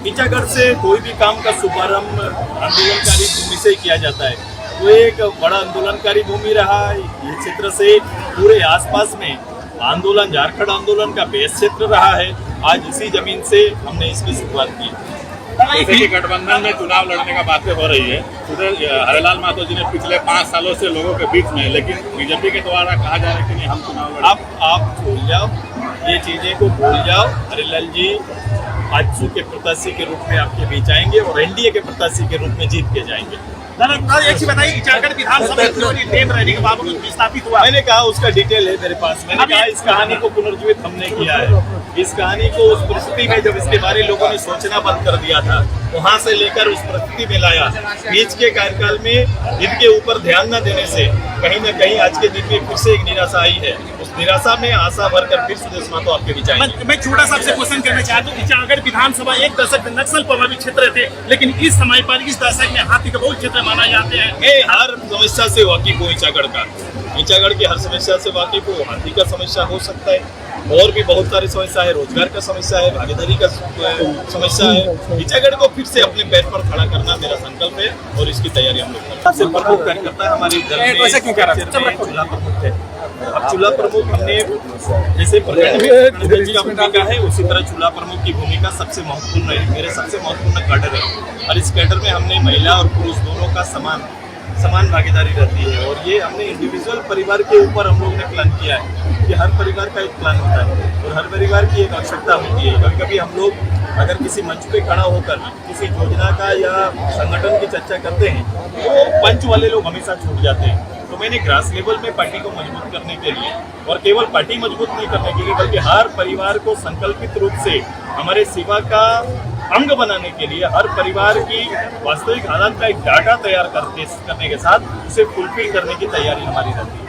ईचागढ़ से कोई भी काम का शुभारंभ आंदोलनकारी भूमि से ही किया जाता है। तो एक बड़ा आंदोलनकारी भूमि रहा है। ये क्षेत्र से पूरे आसपास में आंदोलन, झारखंड आंदोलन का बेस क्षेत्र रहा है। आज इसी जमीन से हमने इसकी शुरुआत की। जैसे कि गठबंधन में चुनाव लड़ने का बातें हो रही है, उधर हरिलाल महतो जी ने पिछले 5 सालों से लोगों के बीच में, लेकिन बीजेपी के द्वारा कहा जा रहा है कि नहीं हम चुनाव लड़ेंगे। आप भूल जाओ, ये चीजें को भूल जाओ। हरिलाल जी आजसू के प्रत्याशी के रूप में आपके बीच आएंगे और एनडीए के प्रत्याशी के रूप में जीत के जाएंगे। एक चीज बताइए, ईचागढ़ विधानसभा टेप रहने के बावजूद विस्थापित हुआ। मैंने कहा उसका डिटेल है मेरे पास। मैंने कहा इस कहानी को पुनर्जीवित हमने किया है। इस कहानी को उस परिस्थिति में जब इसके बारे लोगों ने सोचना बंद कर दिया था, वहां से लेकर उस परिस्थिति में लाया। बीच के कार्यकाल में इनके ऊपर ध्यान न देने से कहीं न कहीं आज के दिन में फिर से एक निराशा आई है। उस निराशा में आशा भरकर फिर सुदेश महतो आपके बीच आएंगे। मैं छोटा सा आपसे क्वेश्चन करना चाहता हूँ। ईचागढ़ विधानसभा एक दशक में नक्सल प्रभावित क्षेत्र थे, लेकिन इस समय पर इस दशक में हाथी का बहुत क्षेत्र माना जाते हैं। मैं हर समस्या से वाकिफ हूँ। ईचागढ़ की हर समस्या से वाकिफ हूँ। हाथी का समस्या हो सकता है, और भी बहुत सारी समस्या है। रोजगार का समस्या है, भागीदारी का समस्या है। ईचागढ़ को फिर से अपने पैर पर खड़ा करना मेरा संकल्प है और इसकी तैयारी हम लोग कर रहे हैं। सबसे प्रमुख कार्यकर्ता हमारे दल में चूल्हा प्रमुख है। अब चूल्हा प्रमुख हमने जैसे प्रखंड में का भूमिका है, उसी तरह चूल्हा प्रमुख की भूमिका सबसे महत्वपूर्ण है। मेरे सबसे महत्वपूर्ण कैडर है और इस कैडर में हमने महिला और पुरुष दोनों का समान भागीदारी रहती है। और ये हमने इंडिविजुअल परिवार के ऊपर हम लोग ने प्लान किया है कि हर परिवार का एक प्लान होता है और हर परिवार की एक आवश्यकता होती है। कभी कभी हम लोग अगर किसी मंच पे खड़ा होकर किसी योजना का या संगठन की चर्चा करते हैं तो मंच वाले लोग हमेशा छूट जाते हैं। तो मैंने ग्रास लेवल में पार्टी को मजबूत करने के लिए, और केवल पार्टी मजबूत नहीं करने के लिए बल्कि हर परिवार को संकल्पित रूप से हमारे सेवा का अंग बनाने के लिए, हर परिवार की वास्तविक हालात का एक डाटा तैयार करने के साथ उसे फुलफिल करने की तैयारी हमारी रहती है।